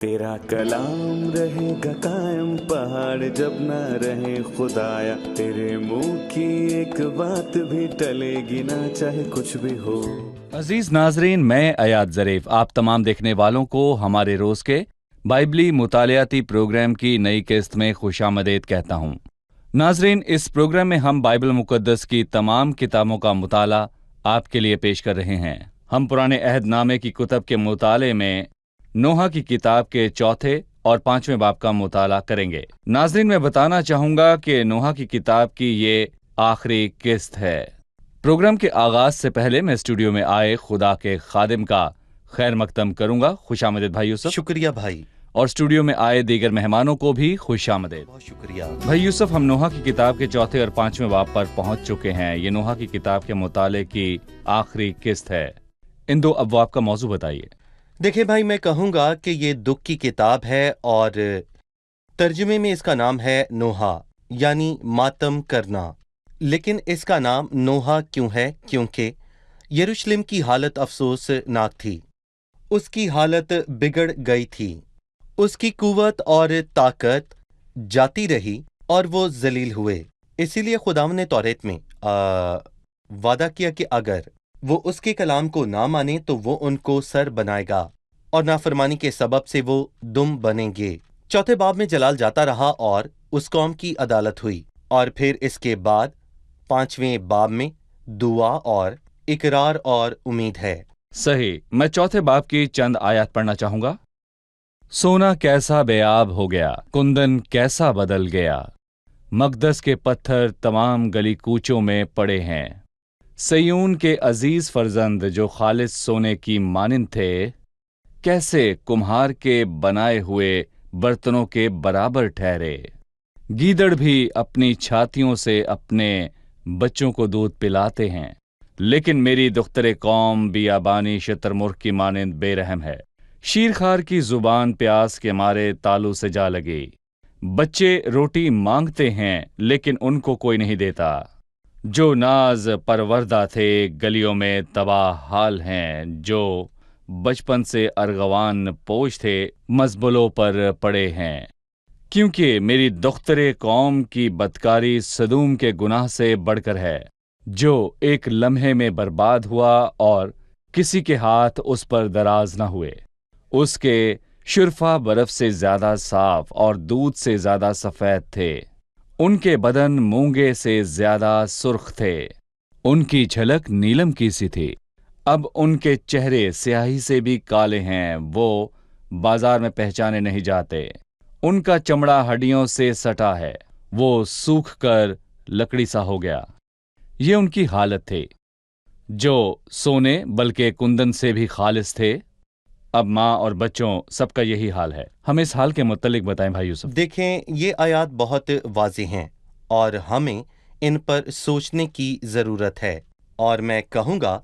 तेरा कलाम रहेगा कायम पहाड़ जब ना रहे खुदाया, तेरे मुंह की एक बात भी टलेगी ना चाहे कुछ भी हो। अजीज नाजरीन, मैं अयाद ज़रीफ आप तमाम देखने वालों को हमारे रोज के बाइबली मुतालियाती प्रोग्राम की नई किस्त में खुशामदीद कहता हूँ। नाजरीन, इस प्रोग्राम में हम बाइबल मुकद्दस की तमाम किताबों का मुताला आपके लिए पेश कर रहे हैं। हम पुराने अहद नामे की कुतब के मुताले में नोहा की किताब के चौथे और पांचवें बाब का मुताला करेंगे। नाजरीन, मैं बताना चाहूंगा कि नोहा की किताब की ये आखिरी किस्त है। प्रोग्राम के आगाज से पहले मैं स्टूडियो में आए खुदा के खादिम का खैर मकदम करूंगा। खुशामदीद भाई यूसुफ। शुक्रिया भाई। और स्टूडियो में आए दीगर मेहमानों को भी खुशामदीद। बहुत शुक्रिया भाई यूसुफ, हम नोहा की किताब के चौथे और पांचवें बाब पर पहुंच चुके हैं। ये नोहा की किताब के मुताले की आखिरी किस्त है। इन दो अबवाब का मौजू बताइए। देखिए भाई, मैं कहूंगा कि ये दुख की किताब है और तर्जुमे में इसका नाम है नोहा, यानी मातम करना। लेकिन इसका नाम नोहा क्यों है? क्योंकि यरूशलेम की हालत अफसोसनाक थी। उसकी हालत बिगड़ गई थी। उसकी कुव्वत और ताकत जाती रही और वो जलील हुए। इसीलिए खुदावंद ने तौरेत में वादा किया कि अगर वो उसके कलाम को ना माने तो वो उनको सर बनाएगा और नाफरमानी के सबब से वो दुम बनेंगे। चौथे बाब में जलाल जाता रहा और उस कौम की अदालत हुई, और फिर इसके बाद पांचवें बाब में दुआ और इकरार और उम्मीद है। सही। मैं चौथे बाब की चंद आयत पढ़ना चाहूंगा। सोना कैसा बेआब हो गया, कुंदन कैसा बदल गया, मकदस के पत्थर तमाम गली कूचों में पड़े हैं। सयून के अजीज फर्जंद जो खालिस सोने की मानिंद थे, कैसे कुम्हार के बनाए हुए बर्तनों के बराबर ठहरे। गीदड़ भी अपनी छातियों से अपने बच्चों को दूध पिलाते हैं, लेकिन मेरी दुख्तरे कौम बियाबानी शतरमुर्ग की मानिंद बेरहम है। शीरखार की जुबान प्यास के मारे तालू से जा लगी। बच्चे रोटी मांगते हैं लेकिन उनको कोई नहीं देता। जो नाज परवरदा थे गलियों में तबाह हाल हैं, जो बचपन से अर्गवान पोश थे मजबलों पर पड़े हैं। क्योंकि मेरी दुख्तरे कौम की बदकारी सदूम के गुनाह से बढ़कर है, जो एक लम्हे में बर्बाद हुआ और किसी के हाथ उस पर दराज न हुए। उसके शुरफा बर्फ से ज्यादा साफ और दूध से ज्यादा सफेद थे। उनके बदन मूंगे से ज्यादा सुर्ख थे। उनकी झलक नीलम की सी थी। अब उनके चेहरे स्याही से भी काले हैं। वो बाजार में पहचाने नहीं जाते। उनका चमड़ा हड्डियों से सटा है। वो सूख कर लकड़ी सा हो गया। ये उनकी हालत थी। जो सोने बल्कि कुंदन से भी खालिस थे, अब माँ और बच्चों सबका यही हाल है। हम इस हाल के मुत्तलिक बताएं भाई यूसुफ। देखें, ये आयात बहुत वाज़ेह हैं और हमें इन पर सोचने की ज़रूरत है। और मैं कहूँगा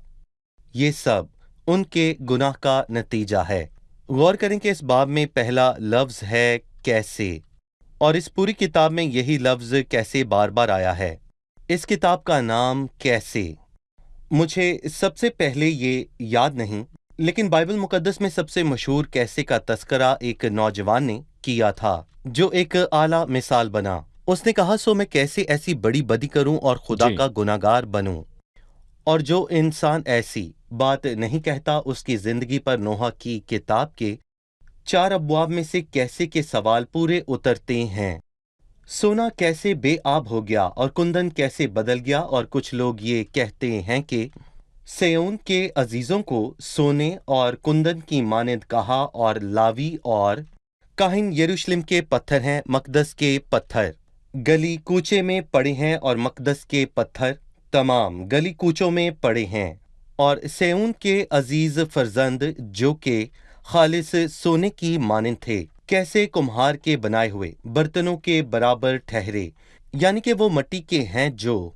ये सब उनके गुनाह का नतीजा है। गौर करें कि इस बाब में पहला लफ्ज़ है कैसे, और इस पूरी किताब में यही लफ्ज़ कैसे बार बार आया है। इस किताब का नाम कैसे, मुझे सबसे पहले ये याद नहीं, लेकिन बाइबल मुकद्दस में सबसे मशहूर कैसे का तस्करा एक नौजवान ने किया था, जो एक आला मिसाल बना। उसने कहा, सो मैं कैसे ऐसी बड़ी बदी करूं और खुदा का गुनाहगार बनूं। और जो इंसान ऐसी बात नहीं कहता, उसकी जिंदगी पर नोहा की किताब के 4 अबवाब में से कैसे के सवाल पूरे उतरते हैं। सोना कैसे बेआब हो गया और कुंदन कैसे बदल गया। और कुछ लोग ये कहते हैं कि सयोन के अजीजों को सोने और कुंदन की मानिंद कहा, और लावी और काहिन यरूशलेम के पत्थर हैं, मकदस के पत्थर गली कूचे में पड़े हैं, और मकदस के पत्थर तमाम गली कूचों में पड़े हैं। और सयोन के अजीज फर्जंद जो के खालिस सोने की मानिंद थे, कैसे कुम्हार के बनाए हुए बर्तनों के बराबर ठहरे, यानी कि वो मट्टी के हैं जो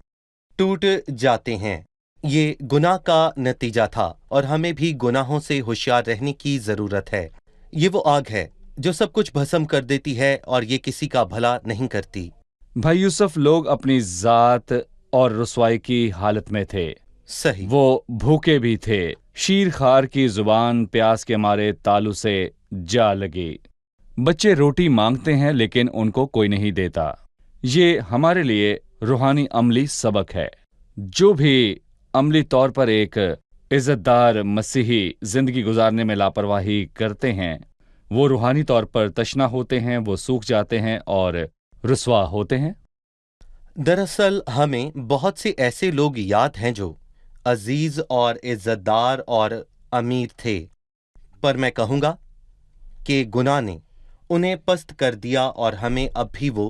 टूट जाते हैं। ये गुनाह का नतीजा था, और हमें भी गुनाहों से होशियार रहने की जरूरत है। ये वो आग है जो सब कुछ भस्म कर देती है, और ये किसी का भला नहीं करती। भाई यूसुफ, लोग अपनी जात और रुसवाई की हालत में थे। सही। वो भूखे भी थे। शीरखार की जुबान प्यास के मारे तालू से जा लगी। बच्चे रोटी मांगते हैं लेकिन उनको कोई नहीं देता। ये हमारे लिए रूहानी अमली सबक है। जो भी अमली तौर पर एक इज्जतदार मसीही जिंदगी गुजारने में लापरवाही करते हैं, वो रूहानी तौर पर तशना होते हैं, वो सूख जाते हैं और रुस्वा होते हैं। दरअसल हमें बहुत से ऐसे लोग याद हैं जो अजीज और इज्जतदार और अमीर थे, पर मैं कहूँगा कि गुनाह ने उन्हें पस्त कर दिया और हमें अब भी वो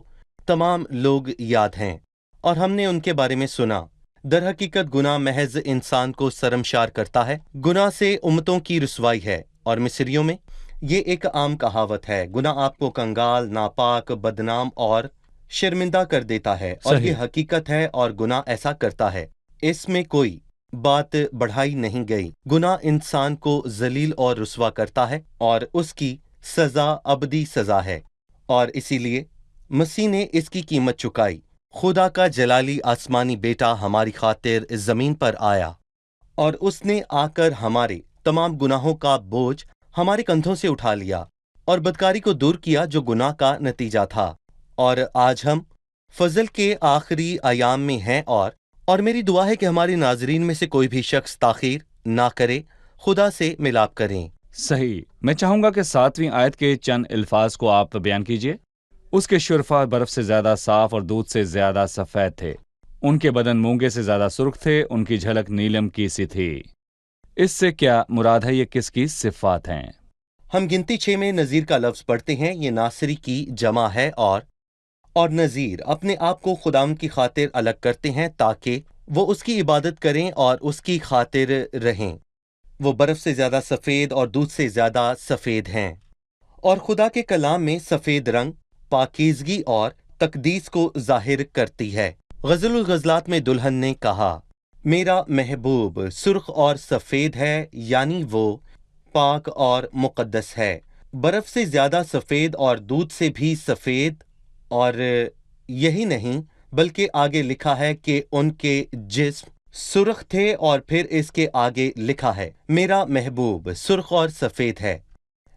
तमाम लोग याद हैं और हमने उनके बारे में सुना। दर हकीकत गुनाह महज इंसान को शर्मशार करता है। गुनाह से उम्मतों की रुसवाई है और मिस्रियों में ये एक आम कहावत है, गुनाह आपको कंगाल, नापाक, बदनाम और शर्मिंदा कर देता है, और सही। ये हकीकत है और गुनाह ऐसा करता है। इसमें कोई बात बढ़ाई नहीं गई। गुनाह इंसान को जलील और रुसवा करता है और उसकी सजा अबदी सजा है, और इसीलिए मसीह ने इसकी कीमत चुकाई। खुदा का जलाली आसमानी बेटा हमारी खातिर इस जमीन पर आया और उसने आकर हमारे तमाम गुनाहों का बोझ हमारे कंधों से उठा लिया और बदकारी को दूर किया जो गुनाह का नतीजा था। और आज हम फजल के आखिरी अयाम में हैं, और मेरी दुआ है कि हमारे नाजरीन में से कोई भी शख्स ताखीर ना करे, खुदा से मिलाप करें। सही। मैं चाहूंगा कि 7वीं आयत के चंद अल्फाज को आप बयान कीजिए। उसके शुरफा बर्फ से ज्यादा साफ और दूध से ज्यादा सफेद थे, उनके बदन मूंगे से ज्यादा सुर्ख थे, उनकी झलक नीलम की सी थी। इससे क्या मुराद है? ये किसकी सिफात हैं? हम गिनती 6 में नजीर का लफ्ज पढ़ते हैं। ये नासरी की जमा है, और नजीर अपने आप को खुदाम की खातिर अलग करते हैं ताकि वो उसकी इबादत करें और उसकी खातिर रहें। वो बर्फ से ज्यादा सफेद और दूध से ज्यादा सफेद हैं, और खुदा के कलाम में सफेद रंग पाकीज़गी और तकदीस को जाहिर करती है। गज़लुल गज़लात में दुल्हन ने कहा, मेरा महबूब सुर्ख और सफेद है, यानी वो पाक और मुकद्दस है। बर्फ से ज्यादा सफेद और दूध से भी सफेद। और यही नहीं बल्कि आगे लिखा है कि उनके जिस्म सुर्ख थे, और फिर इसके आगे लिखा है मेरा महबूब सुर्ख और सफेद है।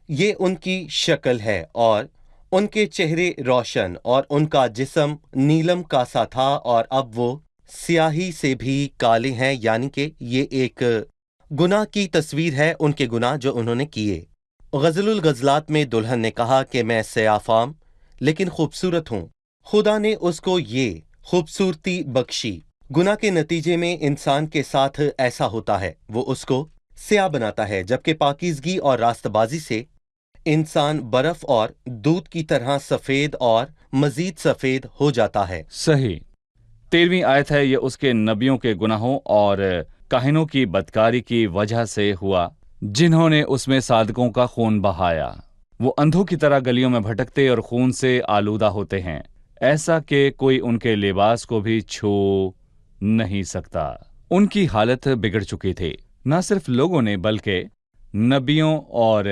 ये उनकी शक्ल है, और उनके चेहरे रोशन और उनका जिस्म नीलम का सा था, और अब वो स्याही से भी काले हैं, यानी कि ये एक गुनाह की तस्वीर है, उनके गुनाह जो उन्होंने किए। गज़लुल गज़लात में दुल्हन ने कहा कि मैं सयाफाम लेकिन खूबसूरत हूँ। खुदा ने उसको ये खूबसूरती बख्शी। गुनाह के नतीजे में इंसान के साथ ऐसा होता है, वो उसको स्याह बनाता है, जबकि पाकीज़गी और रास्तबाजी से इंसान बर्फ और दूध की तरह सफेद और मजीद सफेद हो जाता है। सही। 13वीं आयत है, ये उसके नबियों के गुनाहों और काहिनों की बदकारी की वजह से हुआ, जिन्होंने उसमें सादकों का खून बहाया। वो अंधों की तरह गलियों में भटकते और खून से आलूदा होते हैं, ऐसा कि कोई उनके लिबास को भी छू नहीं सकता। उनकी हालत बिगड़ चुकी थी। न सिर्फ लोगों ने बल्कि नबियों और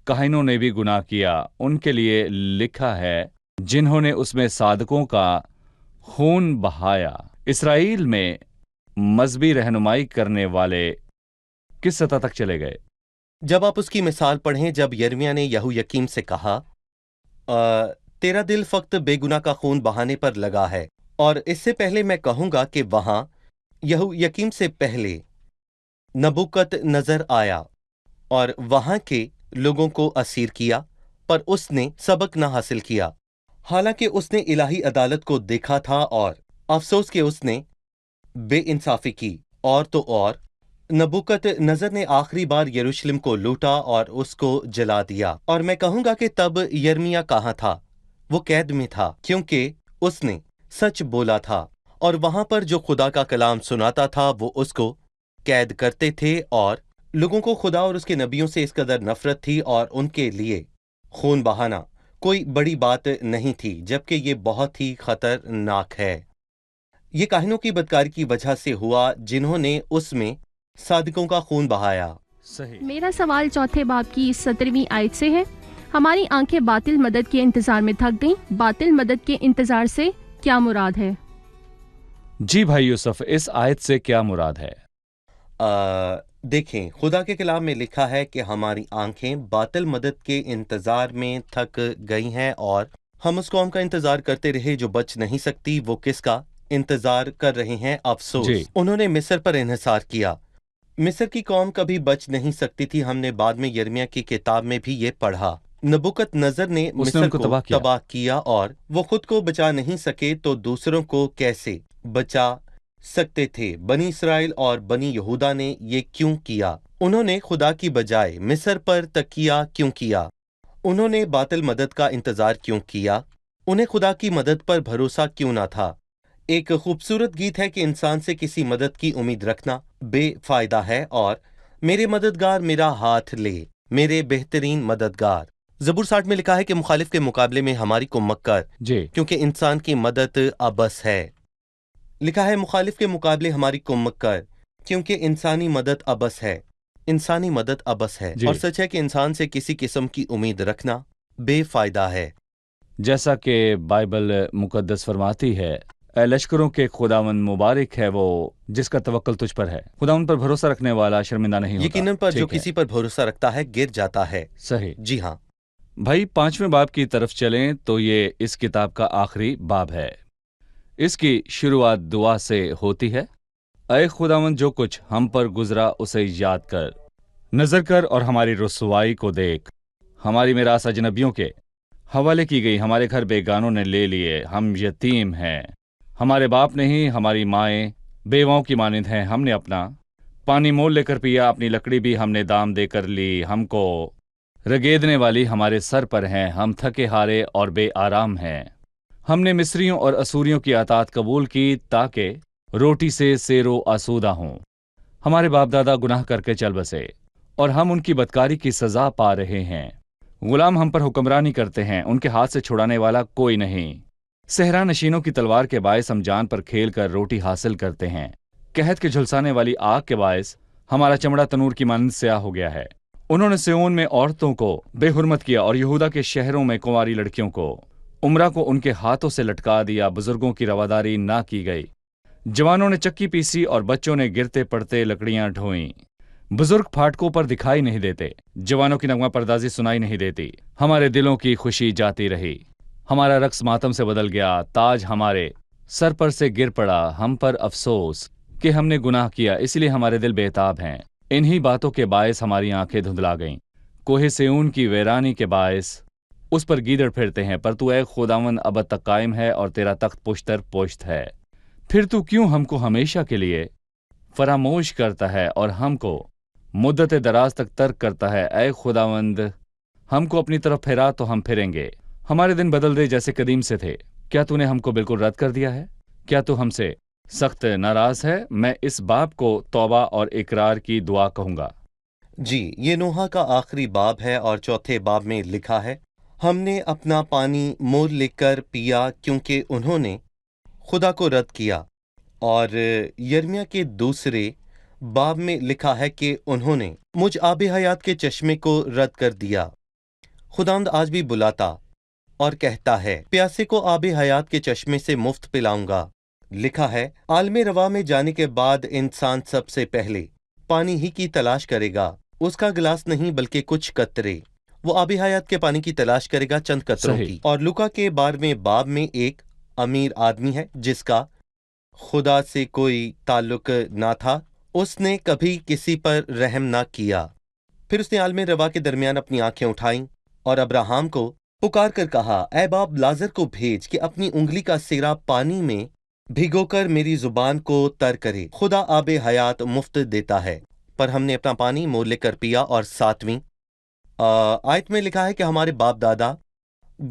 काहिनों ने भी गुनाह किया। उनके लिए लिखा है जिन्होंने उसमें सादकों का खून बहाया। इसराइल में मजहबी रहनुमाई करने वाले किस सतह तक चले गए? जब आप उसकी मिसाल पढ़ें, जब यिर्मयाह ने यहूयकीम से कहा, तेरा दिल फक्त बेगुनाह का खून बहाने पर लगा है। और इससे पहले मैं कहूंगा कि वहां यहूयकीम से पहले नबुकत नजर आया और वहां के लोगों को असीर किया, पर उसने सबक न हासिल किया। हालांकि उसने इलाही अदालत को देखा था, और अफसोस कि उसने बेइंसाफी की। और तो और नबुकत नजर ने आखिरी बार यरूशलेम को लूटा और उसको जला दिया। और मैं कहूंगा कि तब यिर्मयाह कहाँ था? वो कैद में था, क्योंकि उसने सच बोला था, और वहां पर जो खुदा का कलाम सुनाता था वो उसको कैद करते थे। और लोगों को खुदा और उसके नबियों से इस कदर नफरत थी, और उनके लिए खून बहाना कोई बड़ी बात नहीं थी, जबकि ये बहुत ही खतरनाक है। ये काहिनों की बदकारी की वजह से हुआ, जिन्होंने उसमें सादिकों का खून बहाया। सही। मेरा सवाल चौथे बाब की 17वीं आयत से है। हमारी आंखें बातिल मदद के इंतजार में थक गईं। बातिल मदद के इंतजार से क्या मुराद है? जी भाई यूसुफ, इस आयत से क्या मुराद है? دیکھیں، خدا کے کلام میں لکھا ہے کہ ہماری آنکھیں باطل مدد کے انتظار میں تھک گئی ہیں، اور ہم اس قوم کا انتظار کرتے رہے جو بچ نہیں سکتی۔ وہ کس کا انتظار کر رہے ہیں؟ افسوس، جی۔ انہوں نے مصر پر انحصار کیا۔ مصر کی قوم کبھی بچ نہیں سکتی تھی۔ ہم نے بعد میں یرمیہ کی کتاب میں بھی یہ پڑھا۔ نبوکت نظر نے اس نے مصر ان کو کو تباہ کیا۔ کیا، اور وہ خود کو بچا نہیں سکے تو دوسروں کو کیسے بچا سکتے تھے؟ بنی اسرائیل اور بنی یہودا نے یہ کیوں کیا؟ انہوں نے خدا کی بجائے مصر پر تکیہ کیوں کیا؟ انہوں نے باطل مدد کا انتظار کیوں کیا؟ انہیں خدا کی مدد پر بھروسہ کیوں نہ تھا؟ ایک خوبصورت گیت ہے کہ انسان سے کسی مدد کی امید رکھنا بے فائدہ ہے، اور میرے مددگار میرا ہاتھ لے، میرے بہترین مددگار۔ زبور 60 میں لکھا ہے کہ مخالف کے مقابلے میں ہماری کو مکر، جی۔ کیونکہ انسان کی مدد ابس ہے۔ لکھا ہے مخالف کے مقابلے ہماری کو مکر، کیونکہ انسانی مدد ابس ہے۔ انسانی مدد ابس ہے، جی۔ اور سچ ہے کہ انسان سے کسی قسم کی امید رکھنا بے فائدہ ہے۔ جیسا کہ بائبل مقدس فرماتی ہے، اے لشکروں کے خداوند مبارک ہے وہ جس کا توکل تجھ پر ہے۔ خداوند پر بھروسہ رکھنے والا شرمندہ نہیں ہوتا۔ یقیناً پر جو ٹھیک ہے۔ کسی پر بھروسہ رکھتا ہے گر جاتا ہے۔ صحیح۔ جی ہاں۔ بھائی 5ویں باب کی طرف چلیں تو یہ اس کتاب کا آخری باب ہے۔ اس کی شروعات دعا سے ہوتی ہے، اے خداوند جو کچھ ہم پر گزرا اسے یاد کر، نظر کر اور ہماری رسوائی کو دیکھ۔ ہماری میراث اجنبیوں کے حوالے کی گئی، ہمارے گھر بیگانوں نے لے لیے، ہم یتیم ہیں، ہمارے باپ نہیں، ہماری مائیں بیواؤں کی مانند ہیں۔ ہم نے اپنا پانی مول لے کر پیا، اپنی لکڑی بھی ہم نے دام دے کر لی۔ ہم کو رگیدنے والی ہمارے سر پر ہیں، ہم تھکے ہارے اور بے آرام ہیں۔ ہم نے مصریوں اور اسوریوں کی اطاعت قبول کی تاکہ روٹی سے سیرو آسودہ ہوں۔ ہمارے باپ دادا گناہ کر کے چل بسے، اور ہم ان کی بدکاری کی سزا پا رہے ہیں۔ غلام ہم پر حکمرانی کرتے ہیں، ان کے ہاتھ سے چھڑانے والا کوئی نہیں۔ صحرا نشینوں کی تلوار کے باعث ہم جان پر کھیل کر روٹی حاصل کرتے ہیں۔ قحط کے جھلسانے والی آگ کے باعث ہمارا چمڑا تنور کی مانند سیاہ ہو گیا ہے۔ انہوں نے سیون میں عورتوں کو بے حرمت کیا، اور یہودا کے شہروں میں کنواری لڑکیوں کو، عمرہ کو ان کے ہاتھوں سے لٹکا دیا۔ بزرگوں کی رواداری نہ کی گئی، جوانوں نے چکی پیسی اور بچوں نے گرتے پڑتے لکڑیاں ڈھوئیں۔ بزرگ پھاٹکوں پر دکھائی نہیں دیتے، جوانوں کی نغمہ پردازی سنائی نہیں دیتی۔ ہمارے دلوں کی خوشی جاتی رہی، ہمارا رقص ماتم سے بدل گیا۔ تاج ہمارے سر پر سے گر پڑا، ہم پر افسوس کہ ہم نے گناہ کیا، اس لیے ہمارے دل بےتاب ہیں۔ انہی باتوں کے باعث ہماری آنکھیں دھندلا گئیں۔ کوہ سیون کی ویرانی کے باعث اس پر گیدڑ پھرتے ہیں، پر تو اے خداوند ابد تک قائم ہے، اور تیرا تخت پشتر پشت ہے۔ پھر تو کیوں ہم کو ہمیشہ کے لیے فراموش کرتا ہے اور ہم کو مدت دراز تک ترک کرتا ہے؟ اے خداوند ہم کو اپنی طرف پھیرا تو ہم پھریں گے۔ ہمارے دن بدل دے جیسے قدیم سے تھے۔ کیا تو نے ہم کو بالکل رد کر دیا ہے؟ کیا تو ہم سے سخت ناراض ہے؟ میں اس باب کو توبہ اور اقرار کی دعا کہوں گا۔ جی، یہ نوحہ کا آخری باب ہے، اور چوتھے باب میں لکھا ہے، ہم نے اپنا پانی مول لے کر پیا کیونکہ انہوں نے خدا کو رد کیا۔ اور یرمیہ کے دوسرے باب میں لکھا ہے کہ انہوں نے مجھ آب حیات کے چشمے کو رد کر دیا۔ خداوند آج بھی بلاتا اور کہتا ہے، پیاسے کو آب حیات کے چشمے سے مفت پلاؤں گا۔ لکھا ہے، عالم روا میں جانے کے بعد انسان سب سے پہلے پانی ہی کی تلاش کرے گا، اس کا گلاس نہیں بلکہ کچھ قطرے۔ وہ آب حیات کے پانی کی تلاش کرے گا، چند قطروں صحیح۔ کی۔ اور لوکا کے 12ویں باب میں ایک امیر آدمی ہے جس کا خدا سے کوئی تعلق نہ تھا، اس نے کبھی کسی پر رحم نہ کیا۔ پھر اس نے عالم روا کے درمیان اپنی آنکھیں اٹھائیں اور ابراہم کو پکار کر کہا، اے باپ لازر کو بھیج کہ اپنی انگلی کا سیرا پانی میں بھگو کر میری زبان کو تر کرے۔ خدا آب حیات مفت دیتا ہے، پر ہم نے اپنا پانی مول لے کر پیا۔ اور 7ویں آیت میں لکھا ہے کہ ہمارے باپ دادا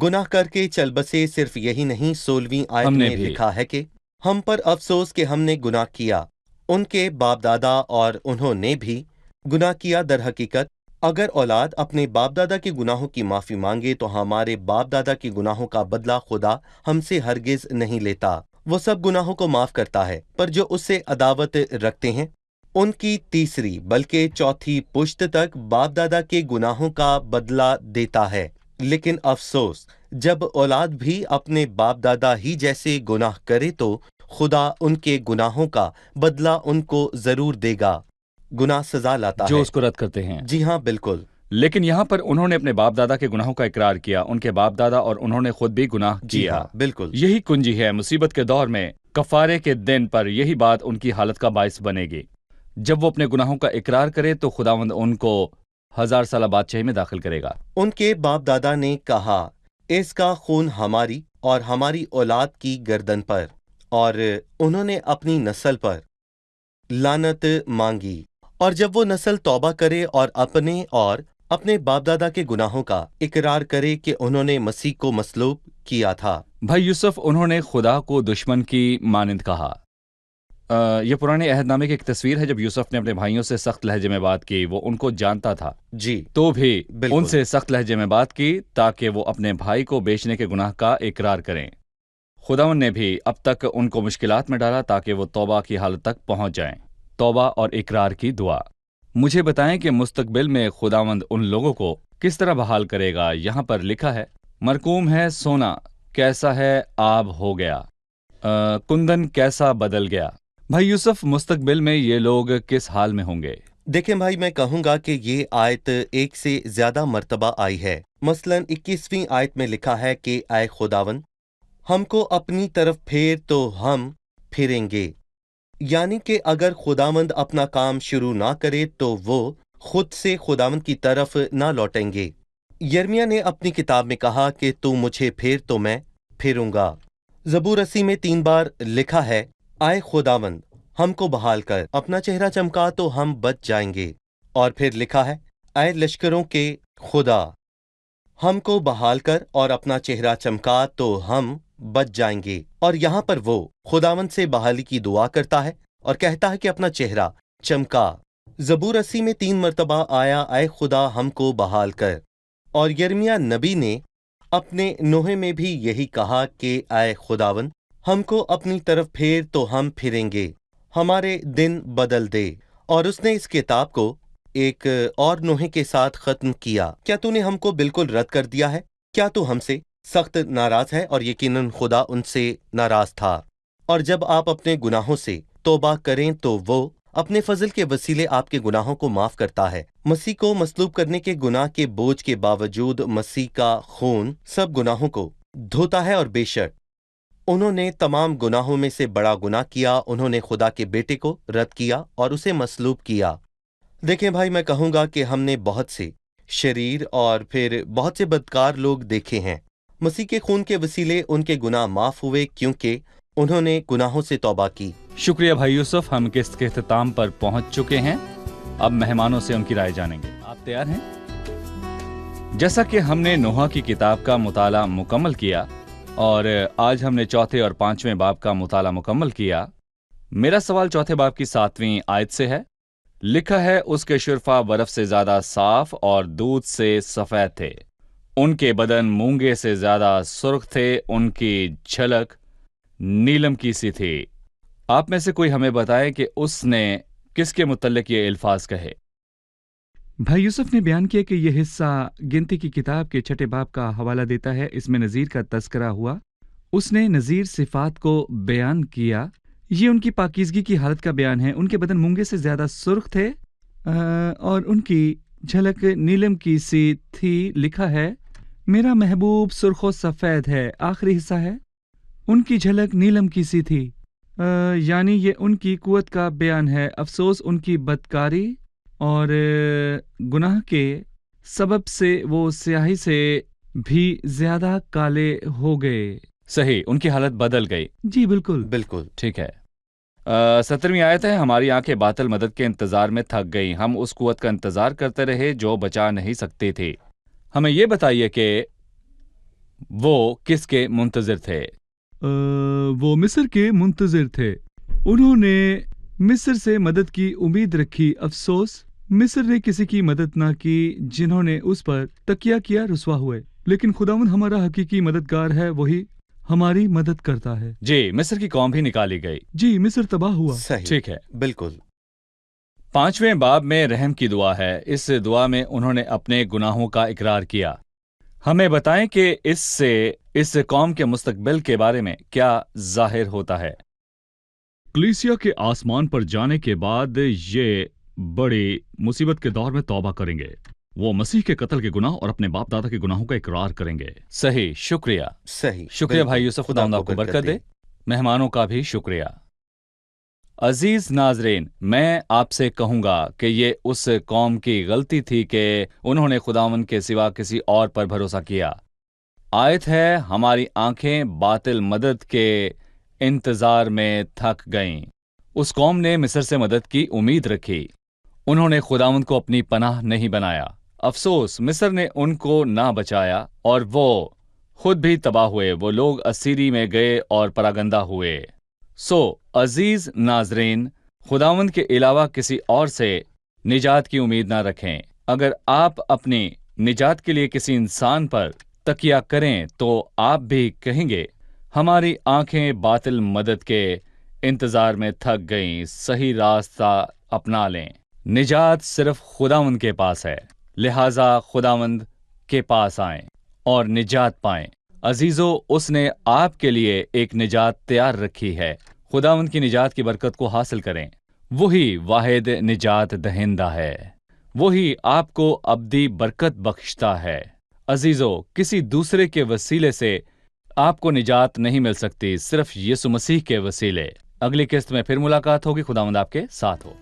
گناہ کر کے چل بسے۔ صرف یہی نہیں، 16ویں آیت ہم نے میں بھی۔ لکھا ہے کہ ہم پر افسوس کہ ہم نے گناہ کیا۔ ان کے باپ دادا اور انہوں نے بھی گناہ کیا۔ در حقیقت اگر اولاد اپنے باپ دادا کے گناہوں کی معافی مانگے تو ہمارے باپ دادا کے گناہوں کا بدلہ خدا ہم سے ہرگز نہیں لیتا۔ وہ سب گناہوں کو معاف کرتا ہے، پر جو اس سے عداوت رکھتے ہیں ان کی تیسری بلکہ چوتھی پشت تک باپ دادا کے گناہوں کا بدلہ دیتا ہے۔ لیکن افسوس، جب اولاد بھی اپنے باپ دادا ہی جیسے گناہ کرے تو خدا ان کے گناہوں کا بدلہ ان کو ضرور دے گا۔ गुनाह सजा लाता जो है। उसको रद्द करते हैं। जी हाँ, बिल्कुल। लेकिन यहाँ पर उन्होंने अपने बाप दादा के गुनाहों का इकरार किया, उनके बाप दादा और उन्होंने खुद भी गुनाह जी किया। हाँ, बिल्कुल। यही कुंजी है। मुसीबत के दौर में कफारे के दिन पर यही बात उनकी हालत का बायस बनेगी। जब वो अपने गुनाहों का इकरार करे तो खुदावंद उनको 1000 साल बादशाही में दाखिल करेगा। उनके बाप दादा ने कहा, इसका खून हमारी और हमारी औलाद की गर्दन पर, और उन्होंने अपनी नस्ल पर लानत मांगी। और जब वो नस्ल तौबा करे और अपने बाप दादा के गुनाहों का इकरार करे कि उन्होंने मसीह को मसलूब किया था। भाई यूसुफ, उन्होंने खुदा को दुश्मन की मानिंद कहा। यह पुराने अहदनामे की एक तस्वीर है। जब यूसुफ ने अपने भाइयों से सख्त लहजे में बात की, वो उनको जानता था, जी, तो भी बिल्कुल। उनसे सख्त लहजे में बात की ताकि वो अपने भाई को बेचने के गुनाह का इकरार करें। खुदावंद ने भी अब तक उनको मुश्किलात में डाला ताकि वो तौबा की हालत तक पहुंच जाएं। तौबा और इकरार की दुआ। मुझे बताएं कि मुस्तकबिल में खुदावंद उन लोगों को किस तरह बहाल करेगा। यहाँ पर लिखा है, मरकूम है सोना कैसा है आब हो गया, कुंदन कैसा बदल गया। भाई यूसुफ, मुस्तकबिल में ये लोग किस हाल में होंगे? देखें भाई, मैं कहूंगा कि ये आयत एक से ज्यादा मर्तबा आई है। मसलन 21वीं आयत में लिखा है कि आए खुदावन, हमको अपनी तरफ फेर तो हम फिरेंगे। यानी कि अगर खुदावंद अपना काम शुरू ना करे तो वो खुद से खुदावंद की तरफ ना लौटेंगे। यिर्मयाह ने अपनी किताब में कहा कि तू मुझे फेर तो मैं फिरूंगा। ज़बूर 80 में 3 बार लिखा है, आए खुदावंद हमको बहाल कर, अपना चेहरा चमका तो हम बच जाएंगे। और फिर लिखा है, आए लश्करों के खुदा हमको बहाल कर और अपना चेहरा चमका तो हम बच जाएंगे। और यहाँ पर वो खुदावंद से बहाली की दुआ करता है और कहता है कि अपना चेहरा चमका। ज़बूर 80 में 3 मरतबा आया, आए खुदा हमको बहाल कर। और यिर्मयाह नबी ने अपने नोहे में भी यही कहा कि आए खुदावंद हमको अपनी तरफ फेर तो हम फिरेंगे, हमारे दिन बदल दे। और उसने इस किताब को एक और नोहे के साथ खत्म किया। क्या तूने हमको बिल्कुल रद्द कर दिया है? क्या तू हमसे सख्त नाराज है? और यकीनन खुदा उनसे नाराज था। और जब आप अपने गुनाहों से तौबा करें तो वो अपने फजल के वसीले आपके गुनाहों को माफ करता है। मसीह को मसलूब करने के गुनाह के बोझ के बावजूद मसीह का खून सब गुनाहों को धोता है। और बेशक उन्होंने तमाम गुनाहों में से बड़ा गुनाह किया, उन्होंने खुदा के बेटे को रद्द किया और उसे मसलूब किया। देखें भाई, मैं कहूँगा कि हमने बहुत से शरीर और फिर बहुत से बदकार लोग देखे हैं। मसीह के खून के वसीले उनके गुनाह माफ हुए क्योंकि उन्होंने गुनाहों से तौबा की। शुक्रिया भाई यूसुफ, हम किस्त के इख्तिताम पर पहुंच चुके हैं। अब मेहमानों से उनकी राय जानेंगे। आप तैयार हैं? जैसा कि हमने नोहा की किताब का मुताला मुकम्मल किया और आज हमने चौथे और 5वें बाब का मुताला मुकम्मल किया। मेरा सवाल चौथे बाब की 7वीं आयत से है। लिखा है, उसके शुरफा बर्फ से ज्यादा साफ और दूध से सफेद थे, उनके बदन मूंगे से ज्यादा सुर्ख थे, उनकी झलक नीलम की सी थी। आप में से कोई हमें बताए कि उसने किसके मुतल्लिक ये अल्फाज कहे? भाई यूसुफ ने बयान किया कि यह हिस्सा गिनती की किताब के 6 बाब का हवाला देता है। इसमें नज़ीर का तस्करा हुआ। उसने नज़ीर सिफात को बयान किया। ये उनकी पाकीज़गी की हालत का बयान है। उनके बदन मूंगे से ज़्यादा सुर्ख थे और उनकी झलक नीलम की सी थी। लिखा है, मेरा महबूब सुर्खो सफ़ेद है। आखिरी हिस्सा है, उनकी झलक नीलम की सी थी। यानी ये उनकी कुव्वत का बयान है। अफसोस उनकी बदकारी और गुनाह के सबब से वो स्याही से भी ज्यादा काले हो गए। सही, उनकी हालत बदल गई। जी बिल्कुल बिल्कुल ठीक है। 17वीं आयत है, हमारी आंखें बातिल मदद के इंतजार में थक गईं, हम उस कुव्वत का इंतजार करते रहे जो बचा नहीं सकती थी। हमें ये बताइए कि वो किसके मुंतजिर थे? वो मिस्र के मुंतजिर थे। उन्होंने मिस्र से मदद की उम्मीद रखी। अफसोस मिस्र ने किसी की मदद ना की। जिन्होंने उस पर तकिया किया रुसवा हुए। लेकिन खुदावंद हमारा हकीकी मददगार है, वही हमारी मदद करता है। जी, मिस्र की कौम भी निकाली गई। जी, मिस्र तबाह हुआ। सही, ठीक है। बिल्कुल। 5वें बाब में रहम की दुआ है। इस दुआ में उन्होंने अपने गुनाहों का इकरार किया। हमें बताएं कि इससे इस कौम के मुस्तकबिल के बारे में क्या जाहिर होता है? कलीसिया के आसमान पर जाने के बाद ये बड़ी मुसीबत के दौर में तौबा करेंगे। वो मसीह के कत्ल के गुनाह और अपने बाप दादा के गुनाहों का इकरार करेंगे। सही, शुक्रिया। सही, शुक्रिया बिल्कुल। भाई यूसुफ, खुदा खुदा आपको बरकत दे। मेहमानों का भी शुक्रिया। अजीज नाजरीन, मैं आपसे कहूंगा कि ये उस कौम की गलती थी कि उन्होंने खुदावन के सिवा किसी और पर भरोसा किया। आयत है, हमारी आंखें बातिल मदद के इंतजार में थक गईं। उस कौम ने मिस्र से मदद की उम्मीद रखी, उन्होंने खुदावंद को अपनी पनाह नहीं बनाया। अफसोस, मिस्र ने उनको ना बचाया और वो खुद भी तबाह हुए। वो लोग असीरी में गए और परागंदा हुए। सो अजीज नाजरीन, खुदावंद के अलावा किसी और से निजात की उम्मीद ना रखें। अगर आप अपनी निजात के लिए किसी इंसान पर तकिया करें तो आप भी कहेंगे, हमारी आंखें बातिल मदद के इंतजार में थक गईं, सही रास्ता अपना लें। निजात सिर्फ खुदावंद के पास है, लिहाजा खुदावंद के पास आएं और निजात पाएं। अजीजों, उसने आपके लिए एक निजात तैयार रखी है। खुदावंद की निजात की बरकत को हासिल करें। वही वाहिद निजात दहिंदा है, वही आपको अब्दी बरकत बख्शता है। अजीजों, किसी दूसरे के वसीले से आपको निजात नहीं मिल सकती, सिर्फ यीशु मसीह के वसीले। अगली किस्त में फिर मुलाकात होगी। खुदावंद आपके साथ हो।